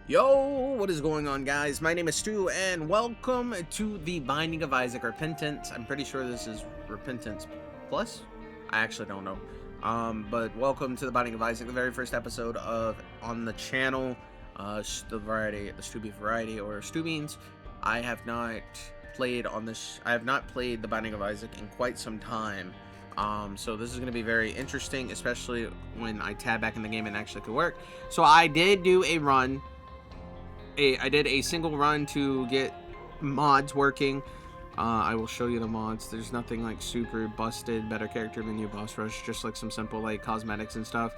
Yo, what is going on, guys? My name is Stu, and welcome to the Binding of Isaac Repentance. I'm pretty sure this is Repentance Plus. I actually don't know. But welcome to the Binding of Isaac, the very first episode on the channel, the Stubby variety, or Stu Beans. I have not played the Binding of Isaac in quite some time. So this is going to be very interesting, especially when I tab back in the game and actually could work. So I did do a run. I did a single run to get mods working. I will show you the mods. There's nothing like super busted, better character menu, boss rush, just like some simple like cosmetics and stuff.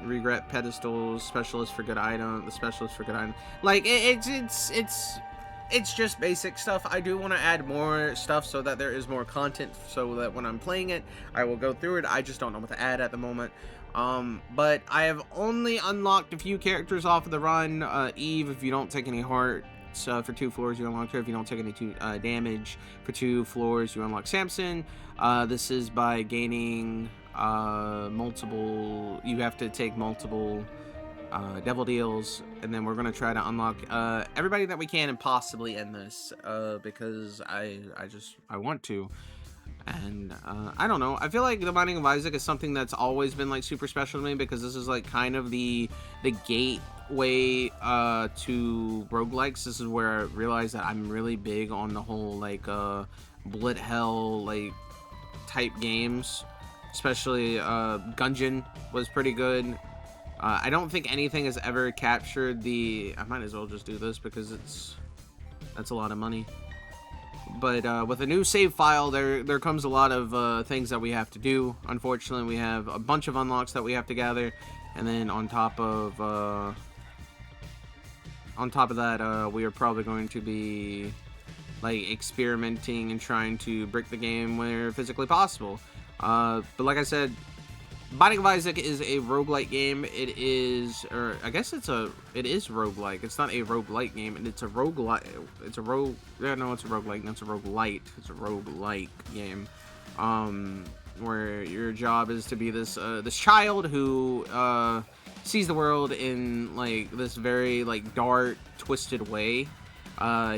Regret pedestals, specialist for good item, the specialist for good item. Like it's just basic stuff. I do want to add more stuff so that there is more content, so that when I'm playing it, I will go through it. I just don't know what to add at the moment. But I have only unlocked a few characters off of the run. Eve, if you don't take any hearts for 2 floors, you unlock her. If you don't take any damage for 2 floors, you unlock Samson. This is by gaining multiple. You have to take multiple devil deals, and then we're gonna try to unlock everybody that we can and possibly end this because I want to. And I don't know, I feel like the Binding of Isaac is something that's always been like super special to me, because this is like kind of the gateway to roguelikes. This is where I realized that I'm really big on the whole like bullet hell like type games, especially Gungeon was pretty good. I don't think anything has ever captured the... I might as well just do this because that's a lot of money. But with a new save file, there comes a lot of things that we have to do. Unfortunately, we have a bunch of unlocks that we have to gather, and then on top of that, we are probably going to be like experimenting and trying to break the game where physically possible. But like I said, Binding of Isaac is a roguelike game. It is, or I guess it is roguelike. It's not a roguelike game, and it's a roguelike. It's a roguelike. That's a roguelite. It's a roguelike game. Where your job is to be this child who sees the world in like this very like dark, twisted way.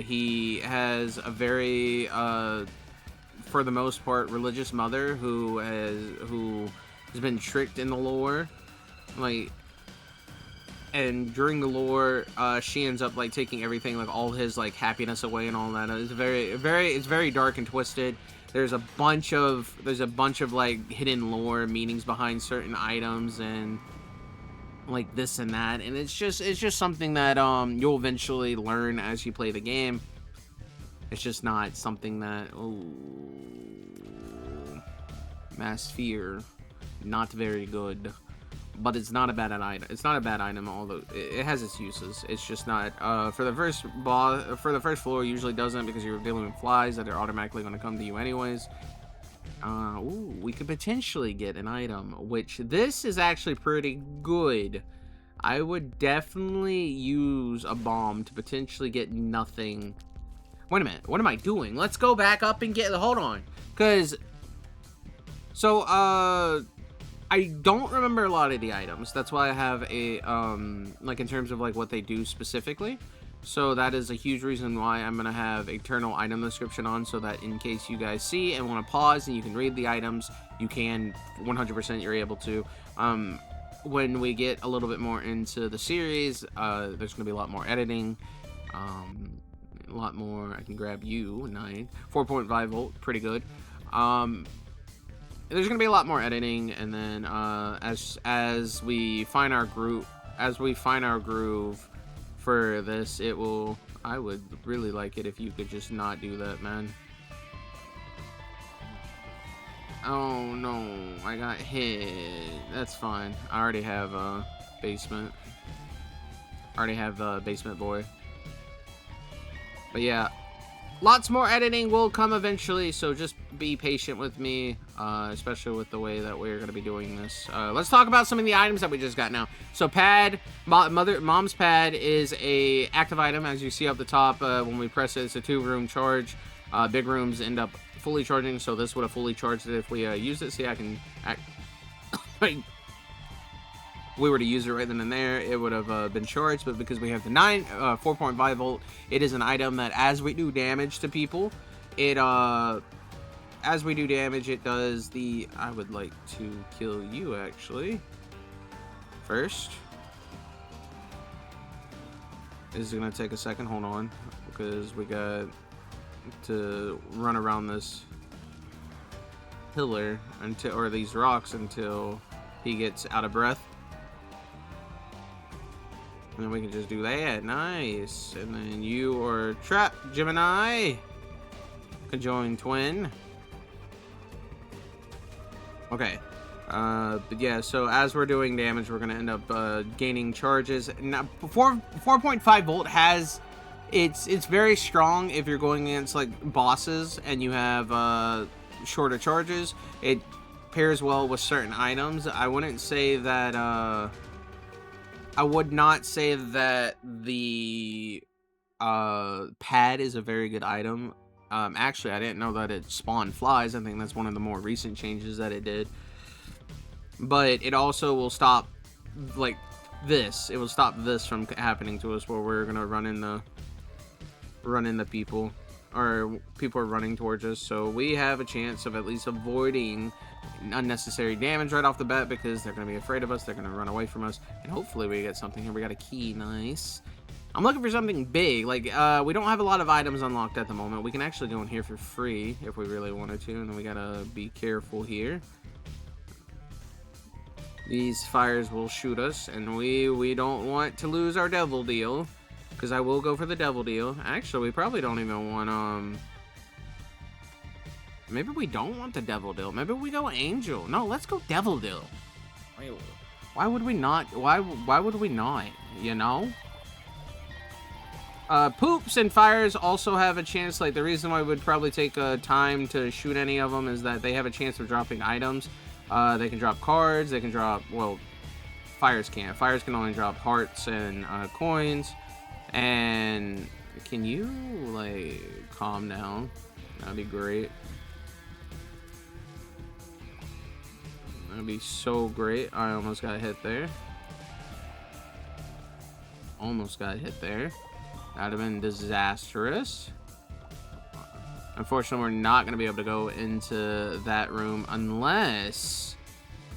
He has a very, for the most part, religious mother who has been tricked in the lore, like, and during the lore, she ends up like taking everything, like all his like happiness away and all that. It's very dark and twisted. There's a bunch of like hidden lore meanings behind certain items and like this and that, and it's just something that you'll eventually learn as you play the game. It's just not something that mass fear. Not very good, but it's not a bad item. It's not a bad item, although it has its uses. It's just not for the first floor. Usually doesn't, because you're dealing with flies that are automatically going to come to you anyways. Ooh, we could potentially get an item, which this is actually pretty good. I would definitely use a bomb to potentially get nothing. Wait a minute, what am I doing? Let's go back up and get. Hold on, because I don't remember a lot of the items. That's why I have a, like in terms of like what they do specifically. So that is a huge reason why I'm going to have eternal item description on, so that in case you guys see and want to pause and you can read the items, you can 100% you're able to. When we get a little bit more into the series, there's going to be a lot more editing. A lot more. I can grab you, 4.5 volt, pretty good. There's gonna be a lot more editing, and then as we find our groove for this, it will. I would really like it if you could just not do that, man. Oh no, I got hit. That's fine. I already have a basement. I already have the basement boy. But yeah. Lots more editing will come eventually, so just be patient with me, especially with the way that we're going to be doing this. Let's talk about some of the items that we just got now. So pad, mom's pad is a active item, as you see up the top. When we press it, it's a 2-room charge. Big rooms end up fully charging, so this would have fully charged it if we used it. See, I can we were to use it right then and there, it would have been charged. But because we have the 4.5 volt, it is an item that as we do damage to people, it as we do damage, it does the... I would like to kill you, actually. First. This is going to take a second. Hold on. Because we got to run around this pillar until... or these rocks until he gets out of breath. And then we can just do that. Nice. And then you are trapped, Gemini. Conjoined twin. Okay, but yeah, so as we're doing damage, we're gonna end up gaining charges. Now, 4.5 volt has, it's very strong if you're going against like bosses and you have shorter charges. It pairs well with certain items. I wouldn't say that, I would not say that the pad is a very good item. Actually, I didn't know that it spawned flies. I think that's one of the more recent changes that it did. But it also will stop, like, this. It will stop this from happening to us, where we're gonna run into people, or people are running towards us. So we have a chance of at least avoiding unnecessary damage right off the bat, because they're gonna be afraid of us. They're gonna run away from us, and hopefully we get something here. We got a key. Nice. I'm looking for something big. Like, we don't have a lot of items unlocked at the moment. We can actually go in here for free if we really wanted to, and then we gotta be careful here. These fires will shoot us, and we don't want to lose our devil deal, because I will go for the devil deal. Actually, we probably don't even want, maybe we don't want the devil deal. Maybe we go angel. No, let's go devil deal. Why would we not? Why would we not? You know? Poops and fires also have a chance. Like, the reason why we would probably take time to shoot any of them is that they have a chance of dropping items. They can drop cards. They can drop, well, fires can't. Fires can only drop hearts and coins. And can you, like, calm down? That'd be great. That'd be so great. I almost got hit there. Almost got hit there. That'd have been disastrous. Unfortunately, we're not going to be able to go into that room unless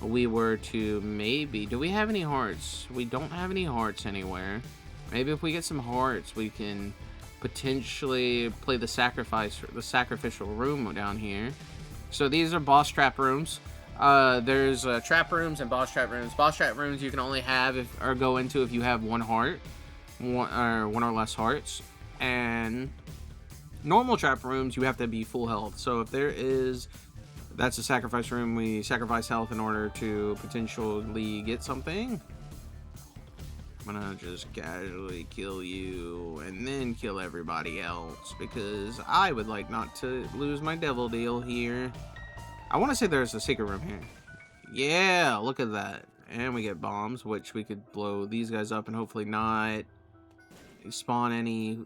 we were to maybe... Do we have any hearts? We don't have any hearts anywhere. Maybe if we get some hearts, we can potentially play the sacrificial room down here. So these are boss trap rooms. There's trap rooms and boss trap rooms. Boss trap rooms you can only have or go into if you have one heart. One or less hearts. And normal trap rooms, you have to be full health. So if there is... That's a sacrifice room. We sacrifice health in order to potentially get something. I'm gonna just casually kill you and then kill everybody else, because I would like not to lose my devil deal here. I want to say there's a secret room here. Yeah, look at that. And we get bombs, which we could blow these guys up and hopefully not spawn any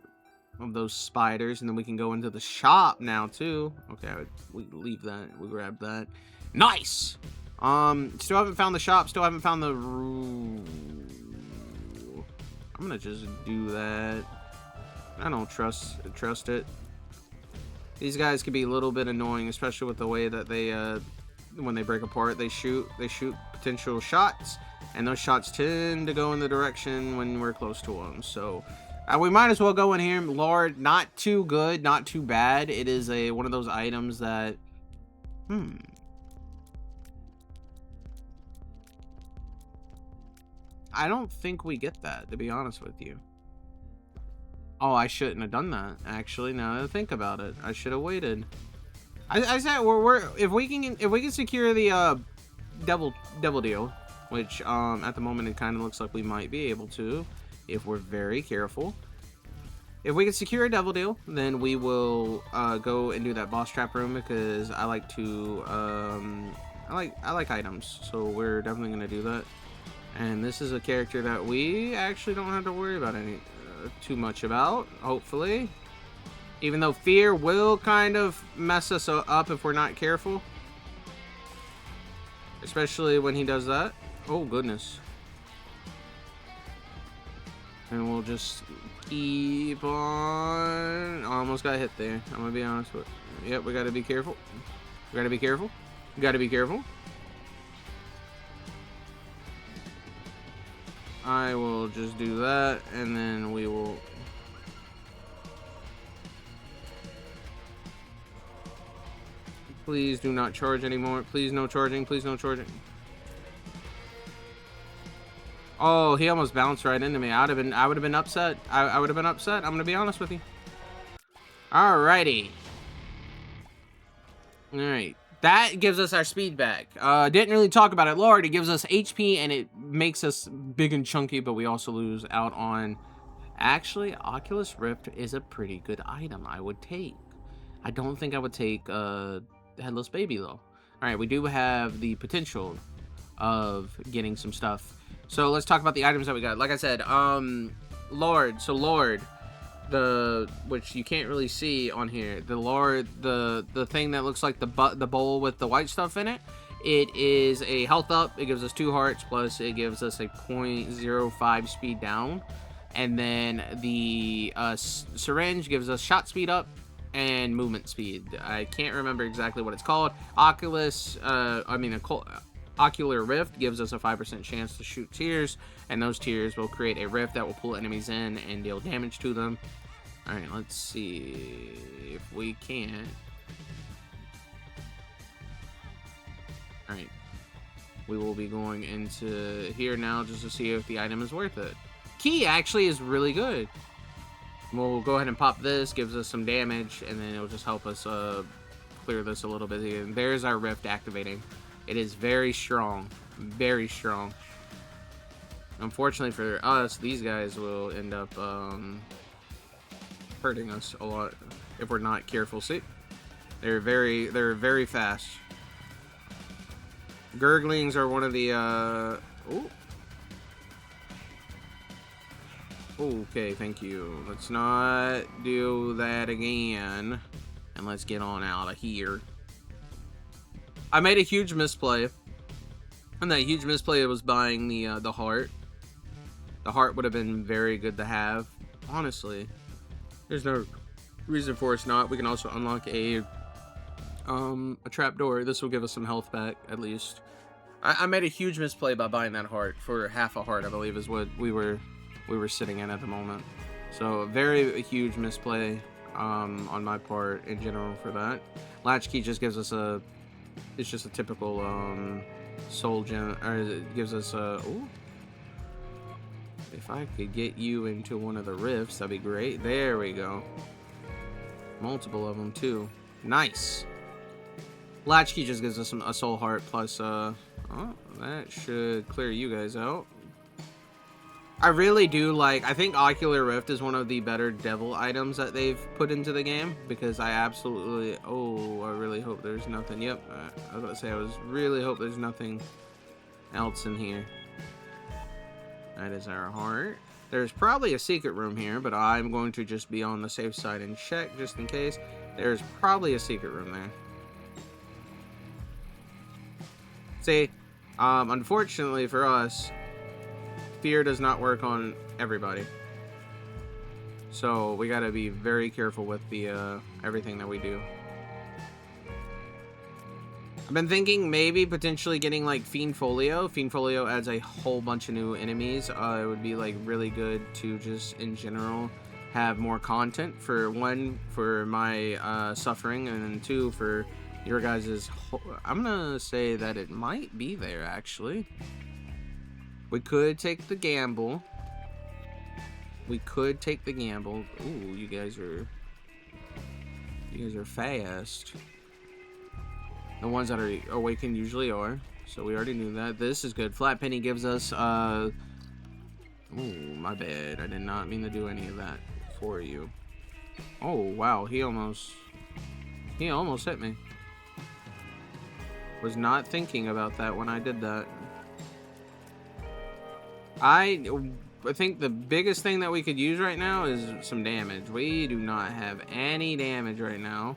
of those spiders. And then we can go into the shop now too. Okay, we leave that. We grab that. Nice. Still haven't found the shop. Still haven't found the. I'm gonna just do that. I don't trust it. These guys can be a little bit annoying, especially with the way that they when they break apart, they shoot potential shots, and those shots tend to go in the direction when we're close to them. So we might as well go in here. Lord, not too good, not too bad. It is one of those items that I don't think we get that, to be honest with you. Oh, I shouldn't have done that, actually. Now that I think about it, I should have waited. I said if we can secure the devil deal, which at the moment it kind of looks like we might be able to, if we're very careful. If we can secure a devil deal, then we will go and do that boss trap room, because I like to I like items, so we're definitely gonna do that. And this is a character that we actually don't have to worry about too much about, hopefully. Even though fear will kind of mess us up if we're not careful. Especially when he does that. Oh, goodness. And we'll just keep on. Almost got hit there. I'm gonna be honest with you. Yep, we gotta be careful. We gotta be careful. We gotta be careful. I will just do that, and then we will. Please do not charge anymore. Please no charging. Please no charging. Oh, he almost bounced right into me. I would have been upset. I would have been upset. I'm gonna be honest with you. Alrighty. Alright. That gives us our speed back. Didn't really talk about it. Lord, it gives us HP and it makes us big and chunky, but we also lose out on... Actually, Oculus Rift is a pretty good item I would take. I don't think I would take Headless Baby, though. Alright, we do have the potential of getting some stuff. So let's talk about the items that we got. Like I said, Lord. So Lord, which you can't really see on here. The Lord, the thing that looks like the bowl with the white stuff in it. It is a health up. It gives us 2 hearts, plus it gives us a 0.05 speed down. And then the syringe gives us shot speed up and movement speed. I can't remember exactly what it's called. Ocular Rift gives us a 5% chance to shoot tears, and those tears will create a rift that will pull enemies in and deal damage to them. Alright, let's see if we can. Alright. We will be going into here now just to see if the item is worth it. Key actually is really good. We'll go ahead and pop this, gives us some damage, and then it'll just help us clear this a little bit. And there's our rift activating. It is very strong. Very strong. Unfortunately for us, these guys will end up hurting us a lot if we're not careful. See? They're very fast. Gurglings are one of the ooh. Okay, thank you. Let's not do that again. And let's get on out of here. I made a huge misplay. And that huge misplay was buying the heart. The heart would have been very good to have. Honestly. There's no reason for us not. We can also unlock a trapdoor. This will give us some health back, at least. I made a huge misplay by buying that heart for half a heart, I believe, is what we were sitting in at the moment. So a huge misplay on my part in general for that. Latchkey just gives us it's just a typical soul gem, or it gives us a ooh. If I could get you into one of the rifts, that'd be great. There we go. Multiple of them too. Nice. Latchkey just gives us a soul heart plus oh, that should clear you guys out. I really do like, I think Ocular Rift is one of the better devil items that they've put into the game, because I absolutely, I really hope there's nothing, yep, I was about to say, really hope there's nothing else in here. That is our heart. There's probably a secret room here, but I'm going to just be on the safe side and check just in case. There's probably a secret room there. See, unfortunately for us, fear does not work on everybody. So we gotta be very careful with the everything that we do. I've been thinking maybe potentially getting like Fiend Folio. Fiend Folio adds a whole bunch of new enemies. It would be like really good to just in general have more content. For one, for my suffering, and then 2 for your guys's. I'm gonna say that it might be there actually. We could take the gamble. Ooh, you guys are fast. The ones that are awakened usually are. So we already knew that. This is good. Flat Penny gives us ooh, my bad. I did not mean to do any of that for you. Oh wow, he almost hit me. Was not thinking about that when I did that. I think the biggest thing that we could use right now is some damage. We do not have any damage right now.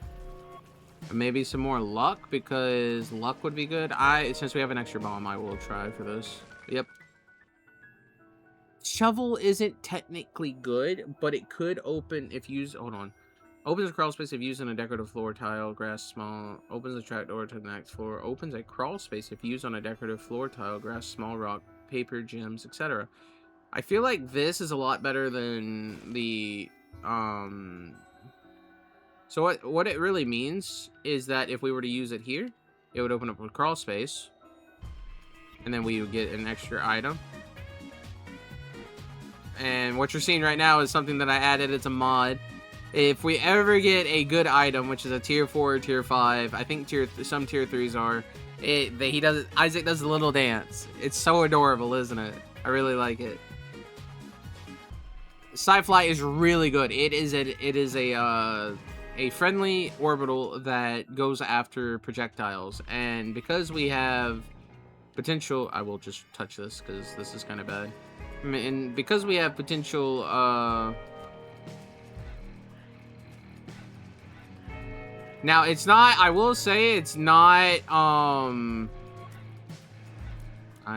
Maybe some more luck, because luck would be good. Since we have an extra bomb, I will try for this. Yep. Shovel isn't technically good, but it could open if used. Hold on. Opens a crawl space if used on a decorative floor tile, grass small. Opens a trapdoor to the next floor. Opens a crawl space if used on a decorative floor tile, grass, small rock, paper, gems, etc. I feel like this is a lot better than the So what it really means is that if we were to use it here, it would open up a crawl space, and then we would get an extra item. And what you're seeing right now is something that I added. It's a mod. If we ever get a good item, which is a tier 4 or tier 5, I think some tier 3s are, Isaac does a little dance. It's so adorable, isn't it? I really like it. Sci-Fly is really good. It is a friendly orbital that goes after projectiles, and because we have potential, I will just touch this because this is kind of bad. And because we have potential, now it's not, I will say it's not, I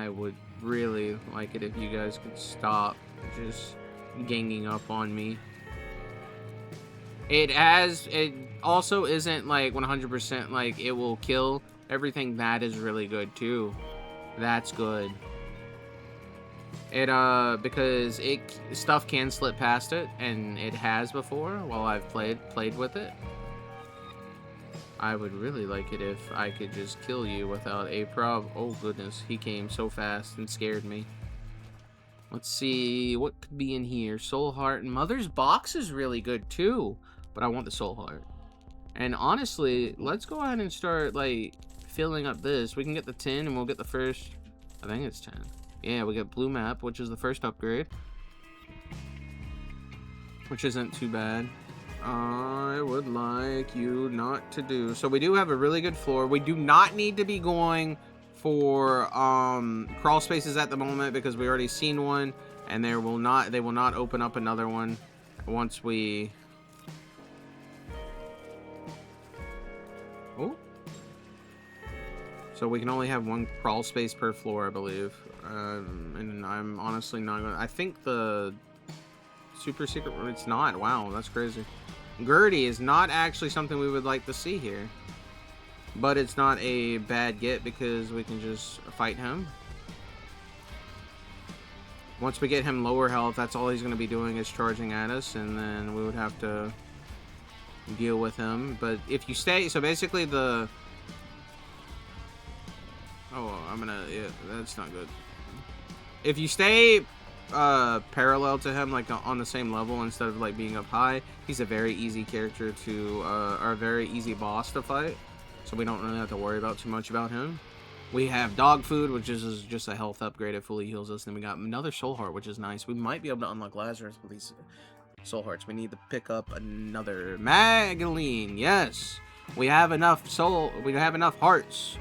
would really like it if you guys could stop just ganging up on me. It also isn't like 100% like it will kill everything. That is really good too. That's good. It because stuff can slip past it, and it has before while I've played with it. I would really like it if I could just kill you without a problem. Oh goodness, he came so fast and scared me. Let's see what could be in here. Soul heart and Mother's box is really good too, but I want the soul heart. And honestly, let's go ahead and start like filling up this. We can get the 10 and we'll get the first, I think it's 10. Yeah, we get blue map, which is the first upgrade, which isn't too bad. I would like you not to do. So we do have a really good floor. We do not need to be going for crawl spaces at the moment because we already seen one, and they will not open up another one once we. Oh. So we can only have one crawl space per floor, I believe. And I'm honestly not going to... I think the super secret... It's not. Wow, that's crazy. Gertie is not actually something we would like to see here. But it's not a bad get because we can just fight him. Once we get him lower health, that's all he's going to be doing is charging at us. And then we would have to deal with him. But if you stay... So basically the... Oh, yeah, that's not good. If you stay parallel to him, like on the same level instead of like being up high, he's a very easy character to, or a very easy boss to fight. So we don't really have to worry about too much about him. We have dog food, which is just a health upgrade. It fully heals us. Then we got another soul heart, which is nice. We might be able to unlock Lazarus with these soul hearts. We need to pick up another Magdalene. Yes, we have enough soul. We have enough hearts.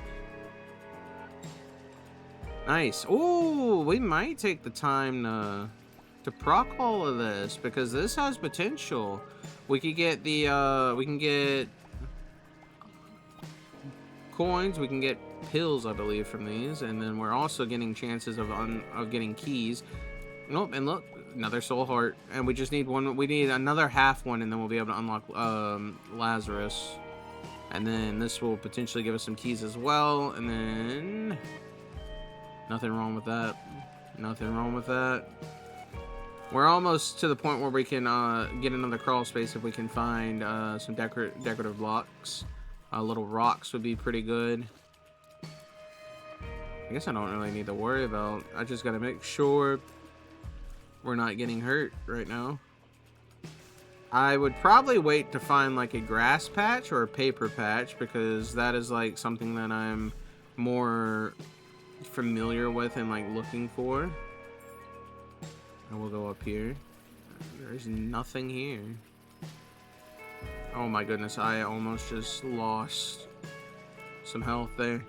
Nice. Ooh, we might take the time to proc all of this because this has potential. We could get the we can get coins, we can get pills, I believe, from these, and then we're also getting chances of getting keys. Nope, and look, another soul heart, and we just need one. We need another half one, and then we'll be able to unlock Lazarus, and then this will potentially give us some keys as well, and then. Nothing wrong with that. Nothing wrong with that. We're almost to the point where we can get another crawl space if we can find some decorative blocks. Little rocks would be pretty good. I guess I don't really need to worry about. I just gotta make sure we're not getting hurt right now. I would probably wait to find like a grass patch or a paper patch because that is like something that I'm more familiar with and like looking for. And we'll go up here. There's nothing here. Oh my goodness, I almost just lost some health there.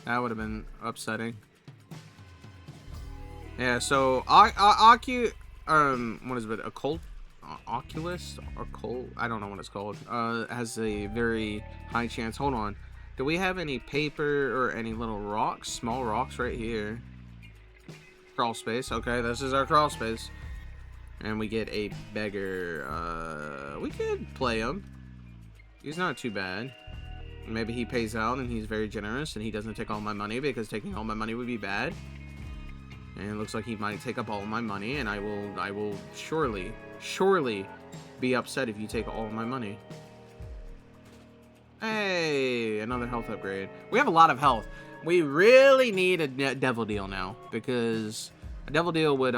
That would have been upsetting. Yeah, so what is it? Oculus or Colt? I don't know what it's called. Has a very high chance. Hold on. Do we have any paper or any little rocks? Small rocks right here. Crawl space. Okay, this is our crawl space. And we get a beggar. We could play him. He's not too bad. Maybe he pays out and he's very generous and he doesn't take all my money, because taking all my money would be bad. And it looks like he might take up all of my money, and I will surely be upset if you take all of my money. Hey, another health upgrade. We have a lot of health. We really need a devil deal now, because a devil deal would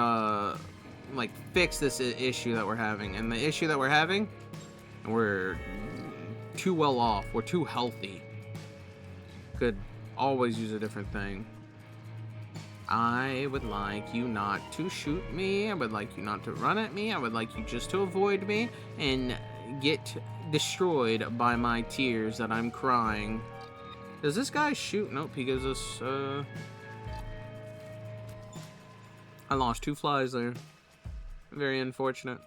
like fix this issue that we're having. And the issue that we're having, we're too well off. We're too healthy. Could always use a different thing. I would like you not to shoot me. I would like you not to run at me. I would like you just to avoid me and get destroyed by my tears that I'm crying. Does this guy shoot? Nope, he gives us, I lost 2 flies there. Very unfortunate.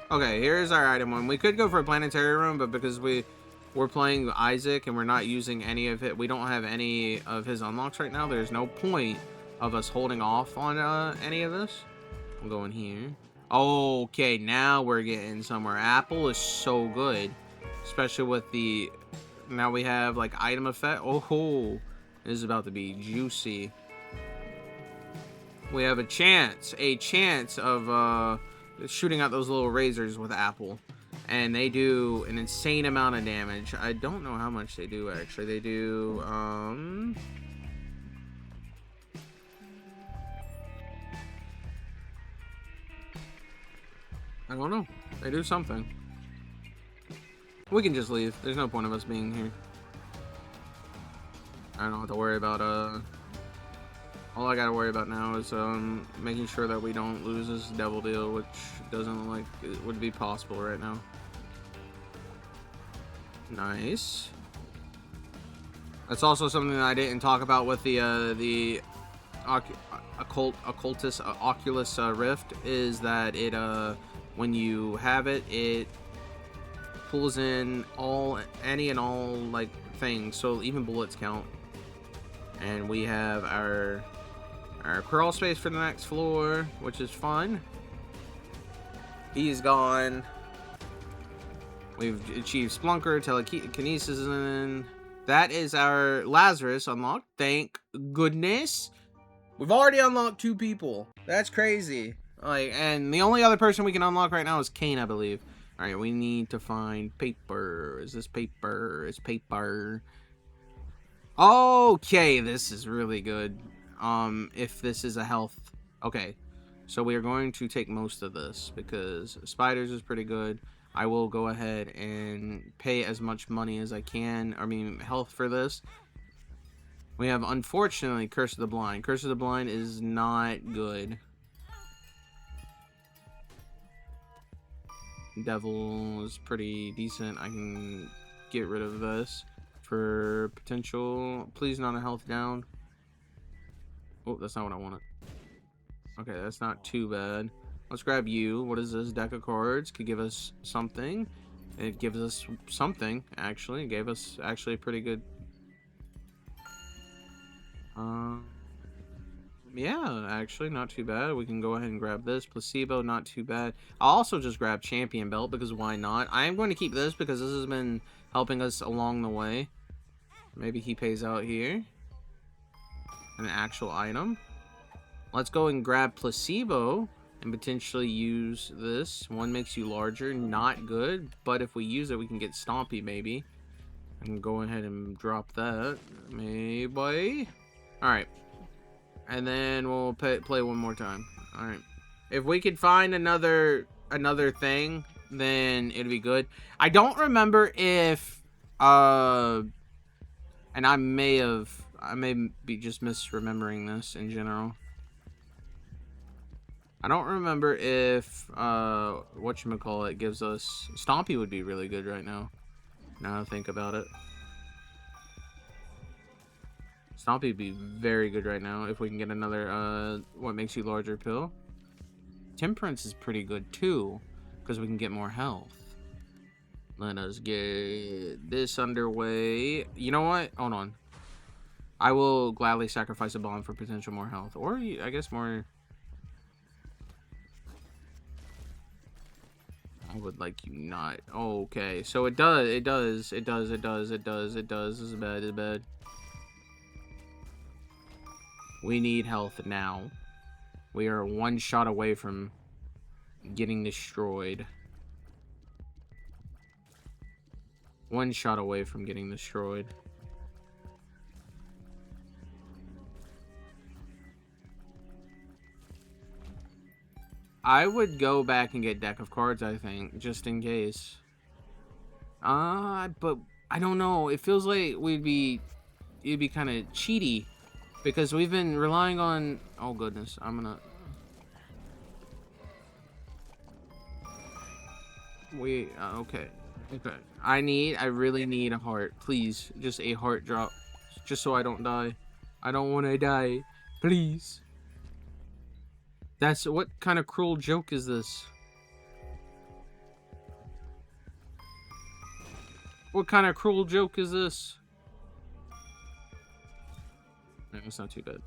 Okay, here's our item one. We could go for a planetary room, but because we're playing Isaac and we're not using any of it, we don't have any of his unlocks right now. There's no point of us holding off on any of this. I'm going here. Okay, now we're getting somewhere. Apple is so good, especially with the, now we have like item effect. Oh, this is about to be juicy. We have a chance of shooting out those little razors with Apple, and they do an insane amount of damage. I don't know how much they do actually. They do I don't know. They do something. We can just leave. There's no point of us being here. I don't have to worry about all I gotta worry about now is making sure that we don't lose this devil deal, which doesn't look like it would be possible right now. Nice. That's also something that I didn't talk about with the occultist Oculus Rift, is that it when you have it, it pulls in any and all like things, so even bullets count. And we have our crawl space for the next floor, which is fun. He's gone. We've achieved Splunker, telekinesis, and that is our Lazarus unlocked. Thank goodness. We've already unlocked 2 people. That's crazy. Like, and the only other person we can unlock right now is Kane, I believe. All right, we need to find paper. Is this paper? It's paper. Okay, this is really good. If this is a health. Okay, so we are going to take most of this because spiders is pretty good. I will go ahead and pay as much money as I can. I mean, health for this. We have, unfortunately, Curse of the Blind. Curse of the Blind is not good. Devil is pretty decent. I can get rid of this for potential. Please, not a health down. Oh, that's not what I wanted. Okay, that's not too bad. Let's grab you. What is this? Deck of cards could give us something. It gives us something, actually. It gave us actually a pretty good. Yeah, actually, not too bad. We can go ahead and grab this. Placebo, not too bad. I'll also just grab Champion Belt, because why not? I am going to keep this because this has been helping us along the way. Maybe he pays out here. An actual item. Let's go and grab Placebo and potentially use this. One makes you larger. Not good, but if we use it, we can get Stompy, maybe. I can go ahead and drop that. Maybe. Alright. And then we'll play one more time. Alright. If we could find another thing, then it'd be good. I don't remember if and I may be just misremembering this in general. I don't remember if whatchamacallit gives us Stompy would be really good right now. Now I think about it. Stompy would be very good right now if we can get another what makes you larger pill. Temperance is pretty good too, because we can get more health. Let us get this underway. You know what? Hold on. I will gladly sacrifice a bomb for potential more health. Or, I guess more... I would like you not. Oh, okay. So it does. It does. It does. It does. It does. It does. This is bad. This is bad. We need health now. We are one shot away from getting destroyed. One shot away from getting destroyed. I would go back and get deck of cards, I think, just in case. But I don't know. It feels like it'd be kind of cheaty because we've been relying on. Oh goodness, I'm gonna. Okay. Okay. I really need a heart, please. Just a heart drop, just so I don't die. I don't want to die, please. That's what kind of cruel joke is this? What kind of cruel joke is this? No, it's not too bad.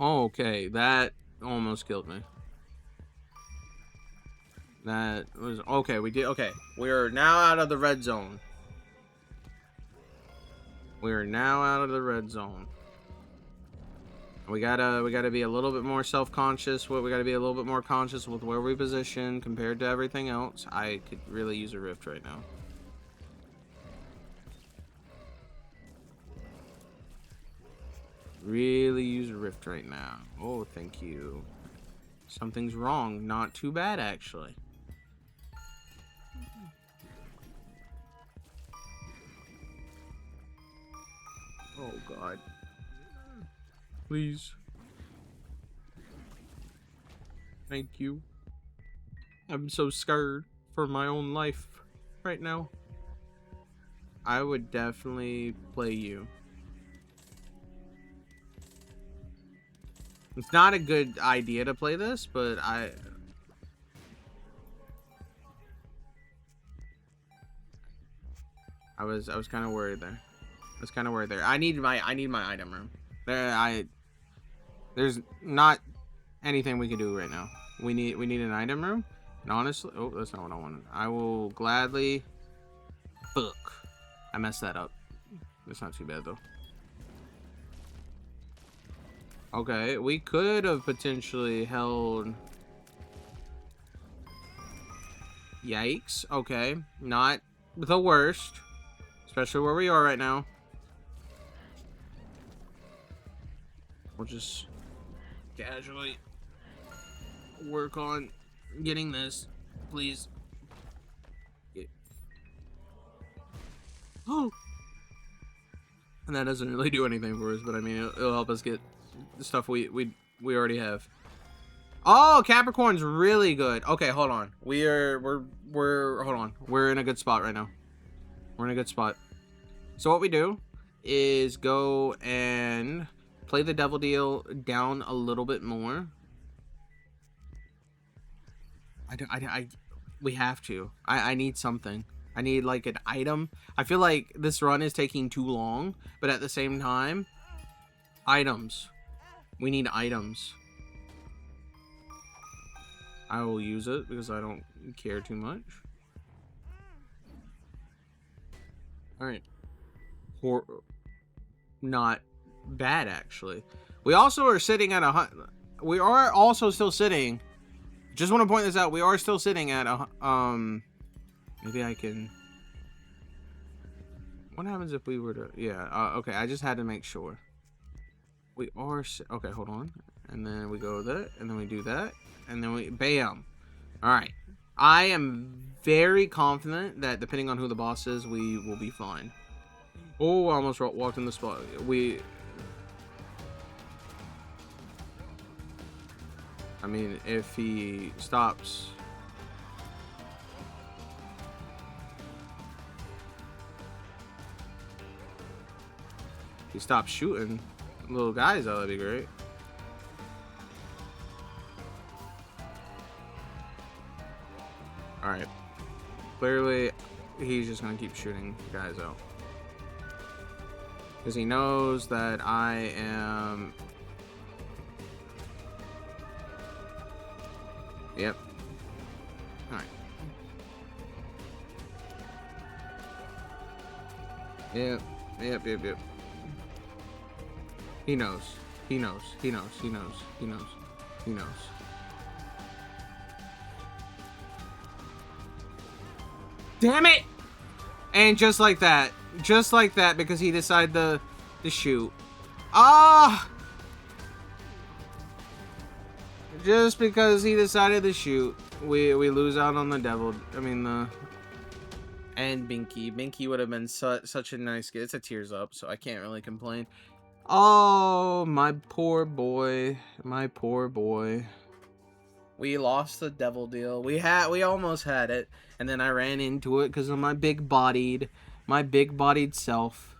Oh, okay, that almost killed me. That was okay. We did okay. We are now out of the red zone. We are now out of the red zone. We gotta be a little bit more self-conscious. We gotta be a little bit more conscious with where we position compared to everything else. I could really use a rift right now. Really use a rift right now. Oh, thank you. Something's wrong. Not too bad, actually. Oh, God. Please. Thank you. I'm so scared for my own life right now. I would definitely play you. It's not a good idea to play this, but I was kind of worried there. I need my item room. There's not anything we can do right now. We need an item room. And honestly, oh, that's not what I wanted. I will gladly. Fuck. I messed that up. It's not too bad though. Okay, we could have potentially held. Yikes. Okay, not the worst, especially where we are right now. We'll just casually work on getting this, please. Oh, and that doesn't really do anything for us, but I mean, it'll help us get the stuff we already have. Oh, Capricorn's really good. Okay, hold on. We're hold on. We're in a good spot right now. We're in a good spot. So what we do is go and play the devil deal down a little bit more. We have to. I need something. I need like an item. I feel like this run is taking too long, but at the same time, items. We need items. I will use it because I don't care too much. Alright. Not bad, actually. We also are sitting at a... We are also still sitting... Just want to point this out. We are still sitting at a... Maybe I can... What happens if we were to... Yeah, okay. I just had to make sure. We are... Okay, hold on. And then we go that. And then we do that. And then we... Bam. Alright. I am very confident that depending on who the boss is, we will be fine. Oh, I almost walked in the spot. I mean, if he stops... If he stops shooting little guys, that would be great. clearly, he's just gonna keep shooting guys out. Because he knows that I am... Yep. Alright. Yep. Yep. He knows. He knows. Damn it! And just like that, because he decided to shoot. Ah! Just because he decided to shoot, we lose out on the devil. I mean and Binky. Binky would have been such a nice kid. It's a tears up, so I can't really complain. Oh, my poor boy. We lost the devil deal. We almost had it, and then I ran into it because of my big-bodied self.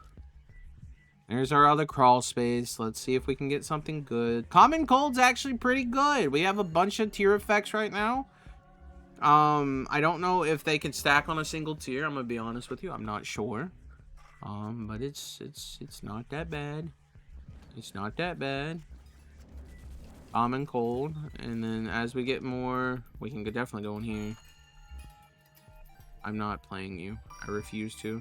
There's our other crawl space. Let's see if we can get something good. Common Cold's actually pretty good. We have a bunch of tier effects right now. I don't know if they can stack on a single tier. I'm gonna be honest with you. I'm not sure. But it's not that bad. It's not that bad. Common Cold, and then as we get more, we can definitely go in here. I'm not playing you. I refuse to.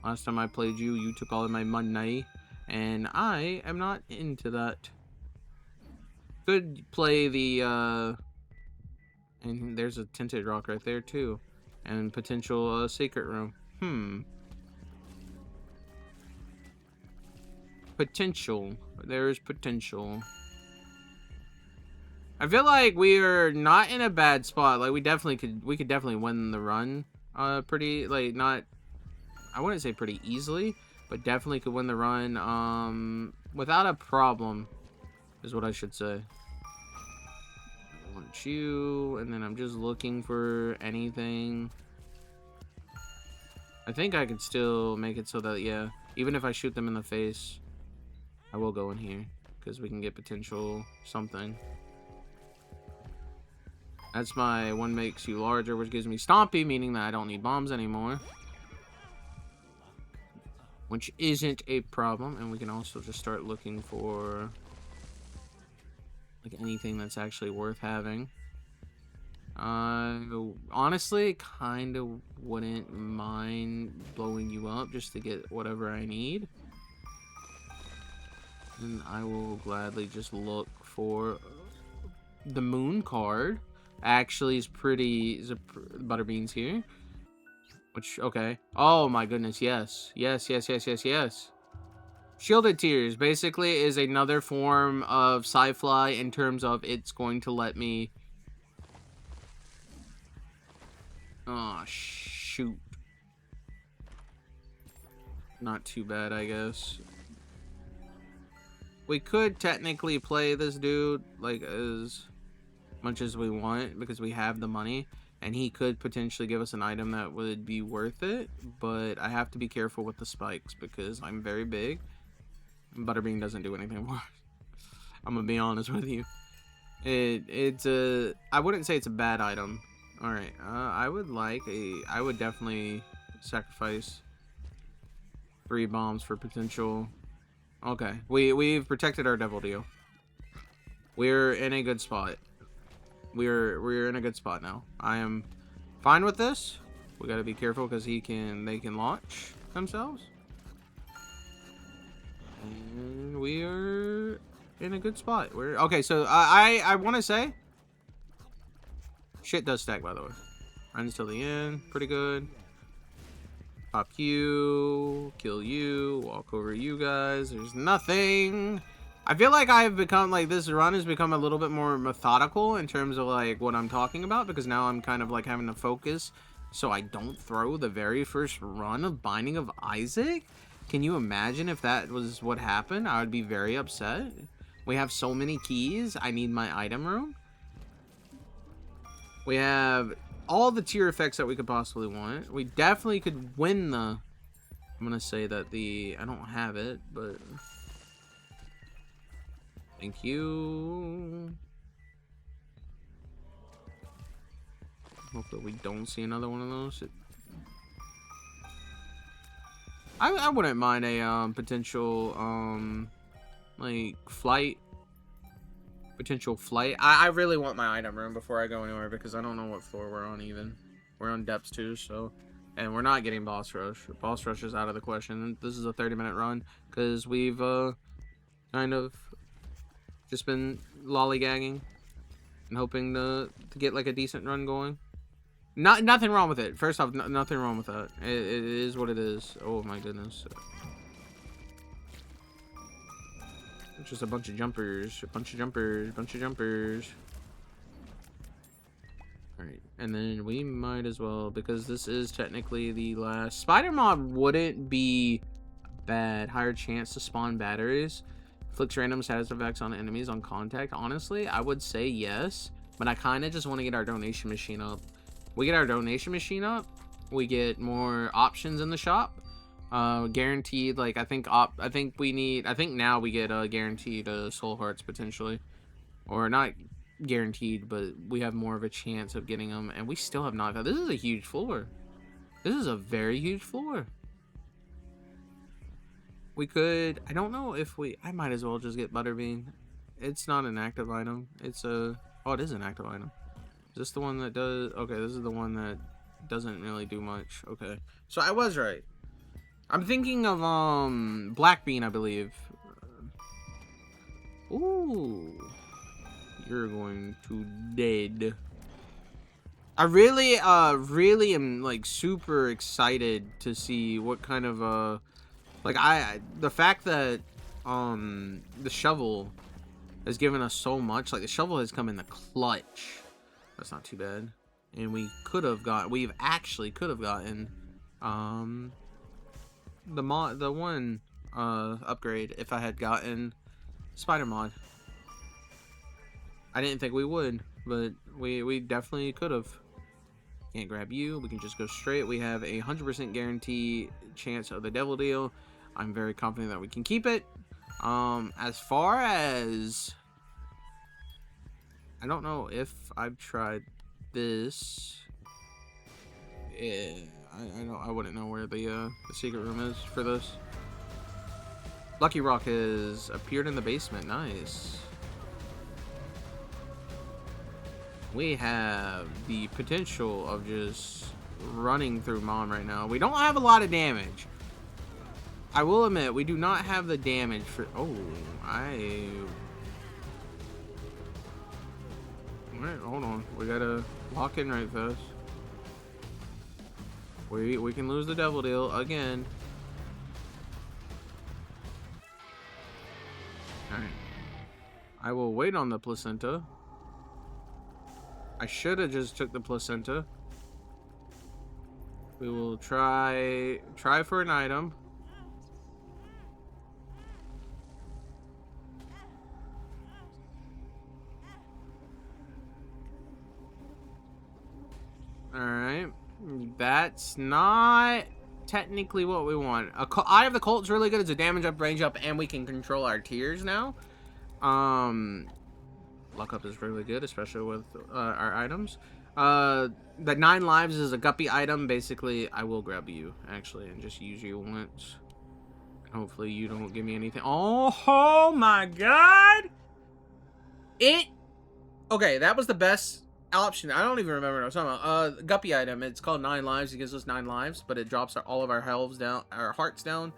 Last time I played you, you took all of my money, and I am not into that. Could play the, and there's a tinted rock right there too, and potential secret room. Potential. There's potential. I feel like we are not in a bad spot. Like we could definitely win the run. Pretty like not. I wouldn't say pretty easily, but definitely could win the run. Without a problem, is what I should say. I want you, and then I'm just looking for anything. I think I could still make it so that yeah, even if I shoot them in the face, I will go in here because we can get potential something. That's my one makes you larger, which gives me Stompy, meaning that I don't need bombs anymore. Which isn't a problem. And we can also just start looking for like anything that's actually worth having. Honestly, kind of wouldn't mind blowing you up just to get whatever I need. And I will gladly just look for the moon card. Actually is pretty Butterbean's here, which okay. Oh my goodness, yes. Shielded Tears basically is another form of Sci-Fly in terms of it's going to let me oh shoot, not too bad. I guess we could technically play this dude like as much as we want because we have the money, and he could potentially give us an item that would be worth it, but I have to be careful with the spikes because I'm very big. Butterbean doesn't do anything more. I'm gonna be honest with you. It's a I wouldn't say it's a bad item. All right, I would definitely sacrifice 3 bombs for potential. Okay, we've protected our devil deal. We're in a good spot. We're in a good spot now. I am fine with this. We gotta be careful because they can launch themselves. And we are in a good spot. Okay, so I want to say shit does stack, by the way. Runs till the end, pretty good. Pop you, kill you, walk over you guys. There's nothing. I feel like I've become like this run has become a little bit more methodical in terms of like what I'm talking about, because now I'm kind of like having to focus so I don't throw the very first run of Binding of Isaac. Can you imagine if that was what happened? I would be very upset. We have so many keys. I need my item room. We have all the tier effects that we could possibly want. We definitely could win the... I'm gonna say that I don't have it, but... Thank you. Hope that we don't see another one of those. I wouldn't mind a potential like flight. Potential flight. I really want my item room before I go anywhere because I don't know what floor we're on even. We're on depths 2, so, and we're not getting boss rush. Boss rush is out of the question. This is a 30-minute run because we've kind of just been lollygagging and hoping to get like a decent run going. Nothing wrong with it. First off, nothing wrong with that. It is what it is. Oh my goodness. It's just a bunch of jumpers. A bunch of jumpers. Bunch of jumpers. Alright. And then we might as well, because this is technically the last. Spider Mob wouldn't be bad. Higher chance to spawn batteries. Inflicts random status effects on enemies on contact. Honestly, I would say yes. But I kind of just want to get our donation machine up. We get our donation machine up, we get more options in the shop. Guaranteed, like I think now we get guaranteed soul hearts potentially, or not guaranteed, but we have more of a chance of getting them, and we still have not. This is a huge floor. This is a very huge floor. We could. I don't know if we. I might as well just get Butterbean. It's not an active item. It's a. Oh, it is an active item. Is this the one that does? Okay, this is the one that doesn't really do much. Okay, so I was right. I'm thinking of Black Bean, I believe. Ooh, you're going to dead. I really am like super excited to see what kind of like the fact that the shovel has given us so much. Like the shovel has come in the clutch. That's not too bad. And we've actually could have gotten the one upgrade if I had gotten Spider Mod. I didn't think we would, but we definitely could have. Can't grab you. We can just go straight. We have a 100% guarantee chance of the devil deal. I'm very confident that we can keep it. As far as I don't know if I've tried this. Yeah, I wouldn't know where the secret room is for this. Lucky Rock has appeared in the basement. Nice. We have the potential of just running through Mom right now. We don't have a lot of damage. I will admit, we do not have the damage for... Oh, Alright, hold on. We gotta lock in right fast. We can lose the devil deal again. Alright. I will wait on the placenta. I should have just took the placenta. We will try for an item. Alright. That's not technically what we want. Eye of the Colt's really good. It's a damage up, range up, and we can control our tiers now. Luck up is really good, especially with our items. The 9 lives is a guppy item. Basically, I will grab you, actually, and just use you once. Hopefully you don't give me anything. Oh my god! Okay, that was the best option. I don't even remember what I was talking about. Guppy item. It's called 9 lives. It gives us 9 lives, but it drops all of our hearts down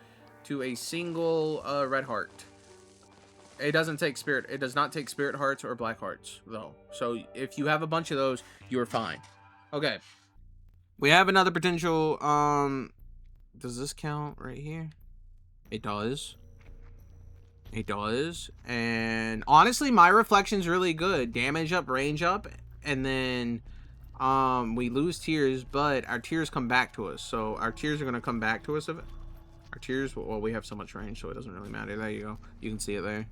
to a single red heart. It doesn't take spirit. It does not take spirit hearts or black hearts, though. So if you have a bunch of those, you're fine. Okay. We have another potential. Does this count right here? It does. It does. And honestly, my reflection's really good. Damage up, range up, and then we lose tears, but our tears come back to us. So our tears are gonna come back to us. Our tears. Well, we have so much range, so it doesn't really matter. There you go. You can see it there.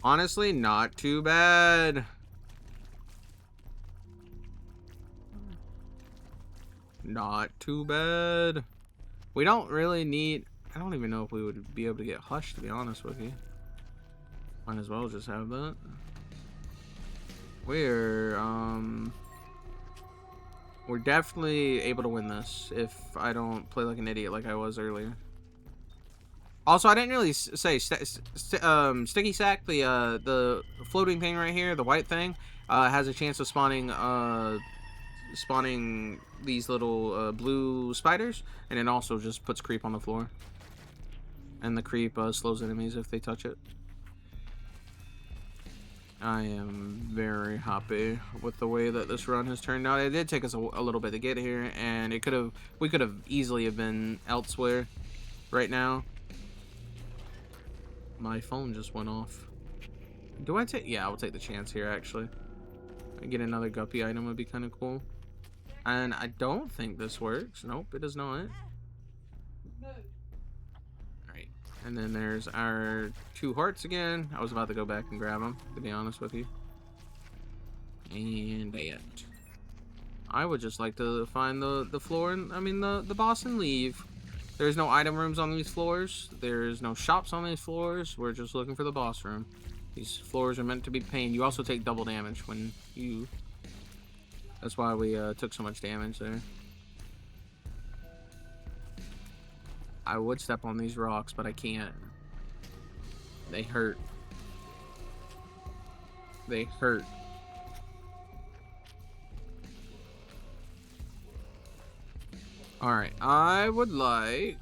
Honestly, not too bad. Not too bad. We don't really need... I don't even know if we would be able to get Hush, to be honest with you. Might as well just have that. We're definitely able to win this if I don't play like an idiot like I was earlier. Also, I didn't really say sticky sack, the floating thing right here, the white thing, has a chance of spawning these little blue spiders, and it also just puts creep on the floor. And the creep slows enemies if they touch it. I am very happy with the way that this run has turned out. It did take us a little bit to get here, and we could have easily have been elsewhere right now. My phone just went off. Do I take? Yeah, I'll take the chance here, actually. I get another guppy item would be kind of cool. And I don't think this works. Nope, it does not. Alright. And then there's our 2 hearts again. I was about to go back and grab them, to be honest with you. And that. I would just like to find the floor, and I mean the boss, and leave. There's no item rooms on these floors. There's no shops on these floors. We're just looking for the boss room. These floors are meant to be pain. You also take double damage when you... That's why we took so much damage there. I would step on these rocks, but I can't. They hurt. They hurt. Alright, I would like...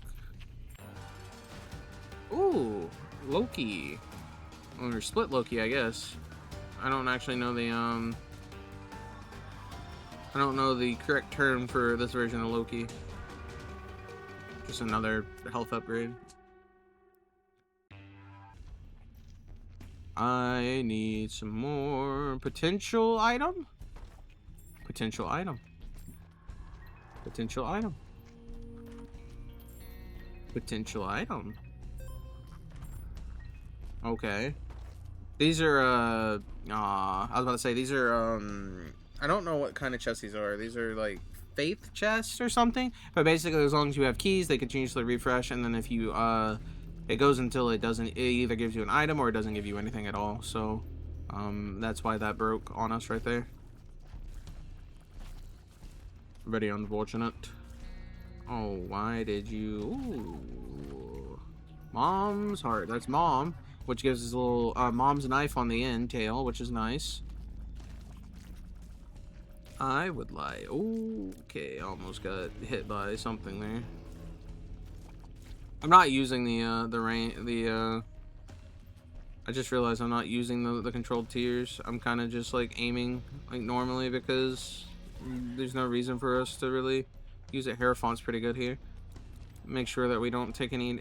Ooh, Loki. Or split Loki, I guess. I don't actually know the, I don't know the correct term for this version of Loki. Just another health upgrade. I need some more potential item. Potential item. Potential item. Potential item. Okay. These are, I was about to say, these are, I don't know what kind of chests these are. These are, like, faith chests or something. But basically, as long as you have keys, they continuously refresh. And then if you, it goes until it doesn't, it either gives you an item or it doesn't give you anything at all. So, that's why that broke on us right there. Very unfortunate. Oh, why did you... Ooh. Mom's heart. That's mom. Which gives us a little mom's knife on the end tail, which is nice. I would lie. Okay, almost got hit by something there. I'm not using I just realized I'm not using the controlled tiers. I'm kind of just like aiming like normally because there's no reason for us to really use it. Hierophant's pretty good here. Make sure that we don't take any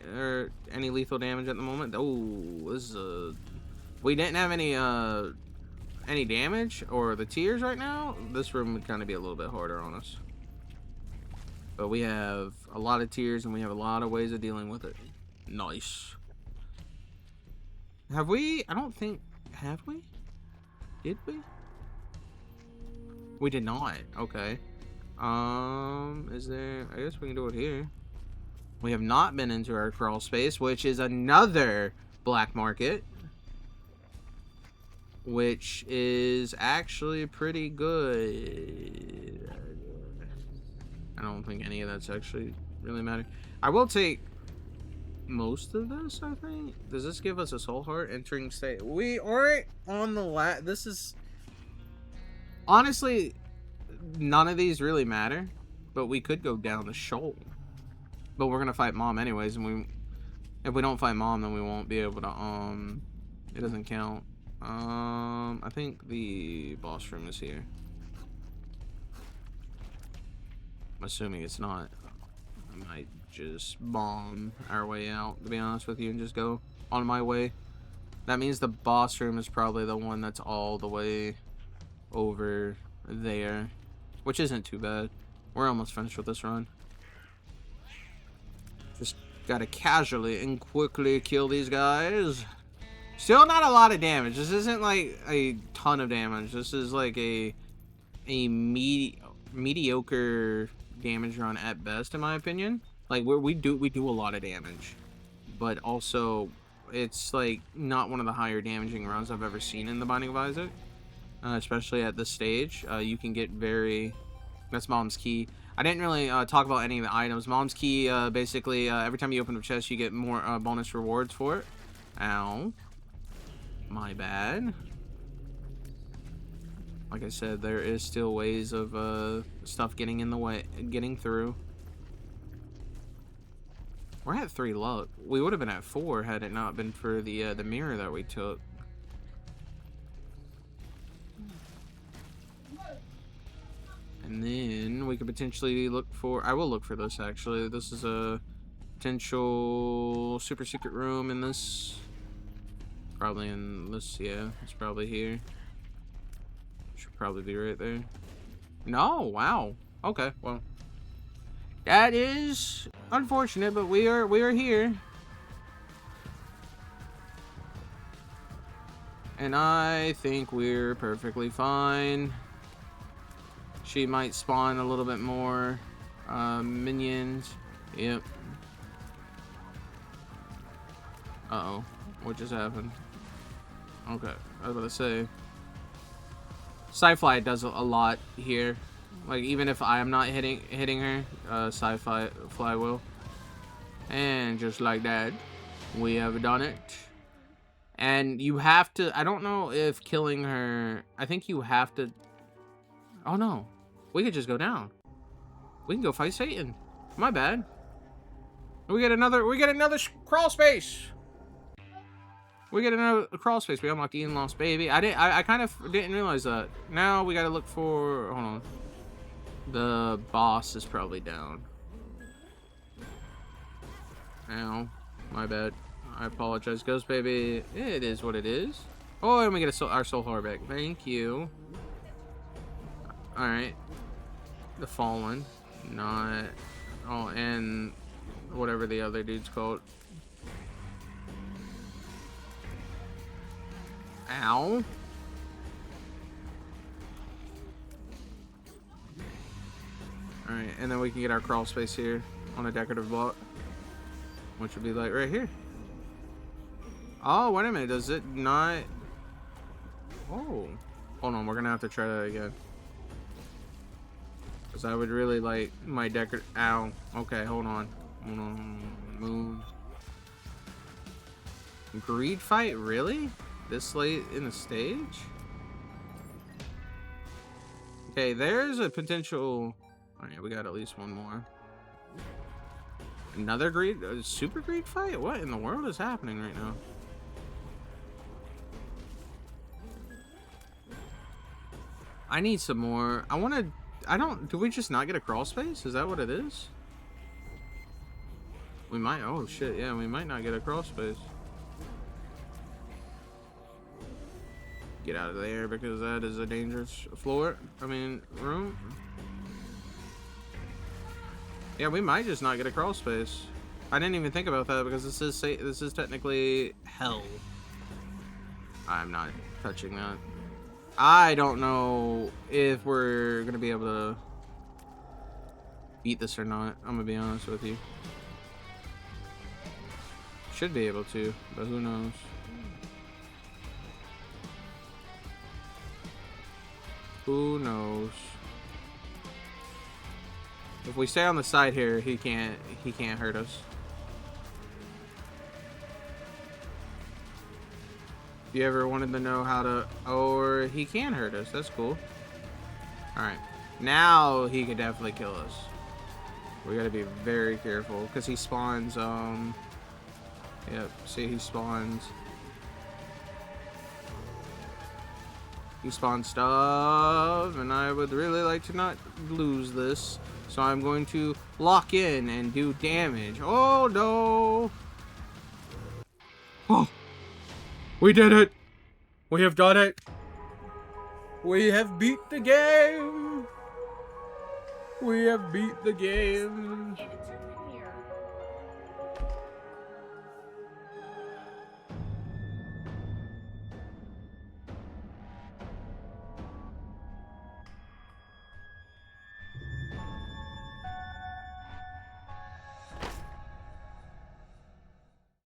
lethal damage at the moment. Oh, this is we didn't have any damage or the tiers right now. This room would kind of be a little bit harder on us. But we have a lot of tiers and we have a lot of ways of dealing with it. Nice. Have we? I don't think. Have we? Did we? We did not. Okay. Is there? I guess we can do it here. We have not been into our crawl space, which is another black market. Which is actually pretty good. I don't think any of that's actually really matter. I will take most of this, I think. Does this give us a soul heart? Entering state. We aren't on the this is... Honestly, none of these really matter. But we could go down the shoal. But we're gonna fight mom anyways, and if we don't fight mom, then we won't be able to, it doesn't count. I think the boss room is here. I'm assuming it's not. I might just bomb our way out, to be honest with you, and just go on my way. That means the boss room is probably the one that's all the way over there, which isn't too bad. We're almost finished with this run. Just gotta casually and quickly kill these guys. Still not a lot of damage. This isn't like a ton of damage. This is like a mediocre damage run at best, in my opinion. Like we do a lot of damage, but also it's like not one of the higher damaging runs I've ever seen in the Binding of Isaac, especially at this stage. You can get very That's Mom's Key. I didn't really talk about any of the items. Mom's Key, basically, every time you open a chest, you get more bonus rewards for it. Ow. My bad. Like I said, there is still ways of stuff getting in the way, getting through. We're at 3 luck. We would have been at 4 had it not been for the mirror that we took. And then we could potentially look for... I will look for this, actually. This is a potential super secret room in this. Probably in this, yeah. It's probably here. Should probably be right there. No, wow. Okay, well. That is unfortunate, but we are here. And I think we're perfectly fine. She might spawn a little bit more minions. Yep. Uh-oh. What just happened? Okay. I was about to say. Sci-Fi does a lot here. Like, even if I am not hitting her, Sci-Fi will. And just like that, we have done it. And you have to... I don't know if killing her... I think you have to... Oh, no. We could just go down. We can go fight Satan. My bad. We get another crawl space. We get another crawl space. We unlocked the in-lost baby. I kind of didn't realize that. Now we gotta look for... Hold on. The boss is probably down. Ow. My bad. I apologize, Ghost Baby. It is what it is. Oh, and we get our soul heart back. Thank you. Alright. The Fallen. Not... Oh, and... whatever the other dude's called. Ow. Alright, and then we can get our crawl space here on a decorative block. Which would be like right here. Oh, wait a minute. Does it not... Oh. Hold on, we're gonna have to try that again. Because I would really like my decorative... Ow. Okay, hold on. Hold on. Move. Greed fight? Really? This late in the stage? Okay, there's a potential... Alright, we got at least one more. Another greed... super greed fight? What in the world is happening right now? I need some more. I want to... I don't... Do we just not get a crawl space? Is that what it is? We might... Oh, shit. Yeah, we might not get a crawl space. Get out of there because that is a dangerous floor. I mean, room. Yeah, we might just not get a crawl space. I didn't even think about that because this is technically hell. I'm not touching that. I don't know if we're gonna be able to beat this or not. I'm gonna be honest with you. Should be able to, but who knows? Who knows? If we stay on the side here, he can't hurt us. If you ever wanted to know how to... Or he can hurt us. That's cool. Alright. Now he could definitely kill us. We gotta be very careful. Because he spawns, Yep. See, he spawns... He spawns stuff. And I would really like to not lose this. So I'm going to lock in and do damage. Oh, no. Oh. We did it! We have done it! We have beat the game! We have beat the game!